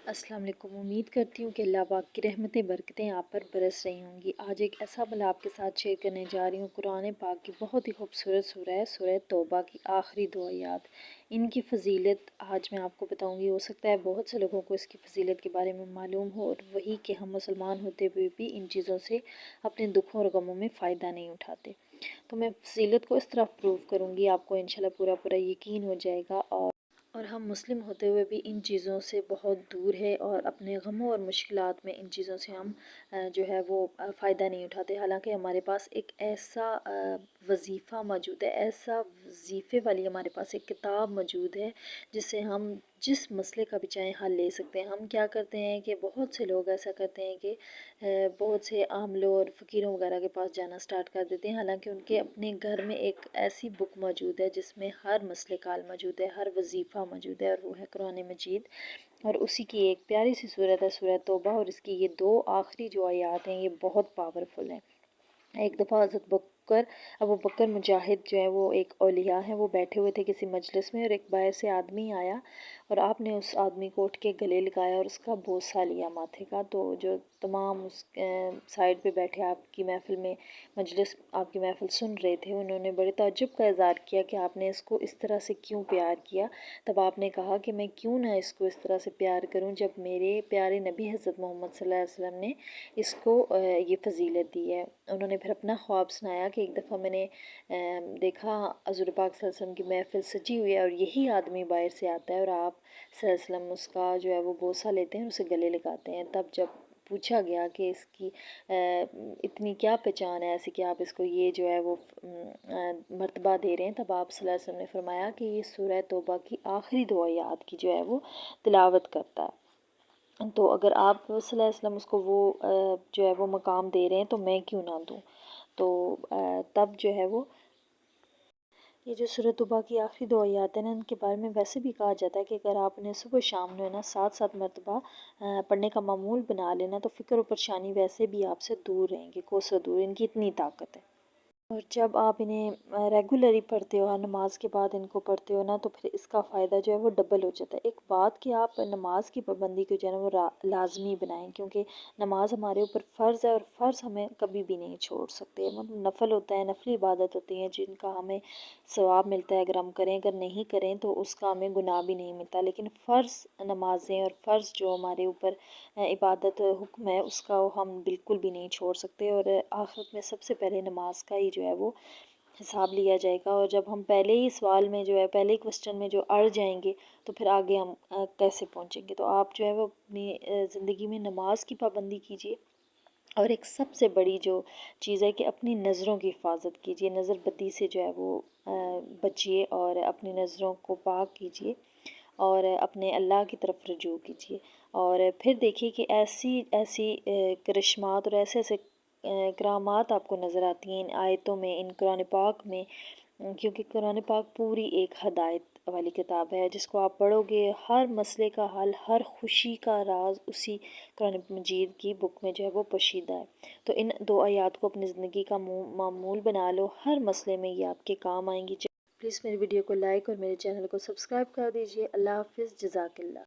अस्सलाम वालेकुम। उम्मीद करती हूँ कि अल्लाह पाक की रहमतें बरकतें आप पर बरस रही होंगी। आज एक ऐसा अमल आपके साथ शेयर करने जा रही हूँ। कुरान पाक की बहुत ही खूबसूरत सूरह है, सूरह तौबा की आखिरी दो आयत। इनकी फ़जीलत आज मैं आपको बताऊँगी। हो सकता है बहुत से लोगों को इसकी फ़जीलत के बारे में मालूम हो, और वही कि हम मुसलमान होते हुए भी इन चीज़ों से अपने दुखों और गमों में फ़ायदा नहीं उठाते। तो मैं फ़जीलत को इस तरह प्रूव करूँगी, आपको इंशाल्लाह पूरा पूरा यकीन हो जाएगा। और हम मुस्लिम होते हुए भी इन चीज़ों से बहुत दूर है, और अपने गमों और मुश्किलात में इन चीज़ों से हम जो है वो फ़ायदा नहीं उठाते। हालांकि हमारे पास एक ऐसा वजीफ़ा मौजूद है, ऐसा वजीफ़े वाली हमारे पास एक किताब मौजूद है जिससे हम जिस मसले का भी चाहे हल ले सकते हैं। हम क्या करते हैं कि बहुत से लोग ऐसा करते हैं कि बहुत से आमलों और फ़कीरों वगैरह के पास जाना स्टार्ट कर देते हैं, हालांकि उनके अपने घर में एक ऐसी बुक मौजूद है जिसमें हर मसले का हल मौजूद है, हर वजीफ़ा मौजूद है, और वो है कुरान मजीद। और उसी की एक प्यारी सी सूरत है सूरह तौबा, और इसकी ये दो आखिरी जो आयात हैं ये बहुत पावरफुल हैं। एक दफ़ा अबू बकर मुजाहिद जो है वो एक औलिया हैं, वो बैठे हुए थे किसी मजलिस में, और एक बाहर से आदमी आया और आपने उस आदमी को उठ के गले लगाया और उसका बोसा लिया माथे का। तो जो तमाम उस साइड पे बैठे आपकी महफ़िल में मजलिस आपकी महफ़िल सुन रहे थे, उन्होंने बड़े ताज्जुब का इज़हार किया कि आपने इसको इस तरह से क्यों प्यार किया। तब आपने कहा कि मैं क्यों ना इसको इस तरह से प्यार करूं, जब मेरे प्यारे नबी हज़रत मोहम्मद सल्लल्लाहु अलैहि वसल्लम ने इसको ये फ़जीलत दी है। उन्होंने फिर अपना ख्वाब सुनाया कि एक दफ़ा मैंने देखा हज़ूर पाक सल्लल्लाहु अलैहि वसल्लम की महफ़िल सजी हुई है और यही आदमी बाहर से आता है, और आप सल्लल्लाहु अलैहि वसल्लम उसका जो है वो बोसा लेते हैं और उसे गले लगाते हैं। तब जब पूछा गया कि इसकी इतनी क्या पहचान है ऐसी कि आप इसको ये जो है वो मर्तबा दे रहे हैं, तब आप सल्लल्लाहु अलैहि वसल्लम ने फरमाया कि ये सूरह तौबा की आखिरी दो आयत की जो है वो तिलावत करता है। तो अगर आप सल्लल्लाहु अलैहि वसल्लम उसको वो जो है वो मकाम दे रहे हैं तो मैं क्यों ना दूँ। तो तब जो है वो ये जो सूरह तौबा की आखिरी दो आयत है ना, इनके बारे में वैसे भी कहा जाता है कि अगर आप इन्हें सुबह शाम जो है ना 7-7 मरतबा पढ़ने का मामूल बना लेना, तो फ़िक्र और परेशानी वैसे भी आपसे दूर रहेंगे, कोसों दूर। इनकी इतनी ताकत है। और जब आप इन्हें रेगुलरली पढ़ते हो, हर नमाज के बाद इनको पढ़ते हो ना, तो फिर इसका फ़ायदा जो है वो डबल हो जाता है। एक बात कि आप नमाज की पाबंदी को जो है ना वो लाजमी बनाएं, क्योंकि नमाज हमारे ऊपर फ़र्ज़ है और फ़र्ज़ हमें कभी भी नहीं छोड़ सकते। मतलब नफल होता है, नफली इबादत होती हैं जिनका हमें सवाब मिलता है अगर हम करें, अगर नहीं करें तो उसका हमें गुनाह भी नहीं मिलता। लेकिन फ़र्ज़ नमाजें और फ़र्ज़ जो हमारे ऊपर इबादत हुक्म है उसका हम बिल्कुल भी नहीं छोड़ सकते। और आखिरत में सबसे पहले नमाज का ही जो है वो हिसाब लिया जाएगा, और जब हम पहले ही सवाल में जो है पहले ही क्वेश्चन में जो अड़ जाएंगे तो फिर आगे हम कैसे पहुंचेंगे। तो आप जो है वो अपनी ज़िंदगी में नमाज की पाबंदी कीजिए, और एक सबसे बड़ी जो चीज़ है कि अपनी नज़रों की हिफाजत कीजिए, नज़र बदी से जो है वो बचिए, और अपनी नज़रों को पाक कीजिए और अपने अल्लाह की तरफ रुजू कीजिए। और फिर देखिए कि ऐसी ऐसी करिश्मात और ऐसे ऐसे करामात आपको नज़र आती हैं इन आयतों में, इन कुरान पाक में। क्योंकि कुरान पाक पूरी एक हदायत वाली किताब है, जिसको आप पढ़ोगे हर मसले का हल, हर खुशी का राज उसी कुरान मजीद की बुक में जो है वो पोशीदा है। तो इन दो आयत को अपनी ज़िंदगी का मामूल बना लो, हर मसले में ये आपके काम आएंगी। प्लीज़ मेरी वीडियो को लाइक और मेरे चैनल को सब्सक्राइब कर दीजिए। अल्लाह हाफिज़, जज़ाकल्लाह।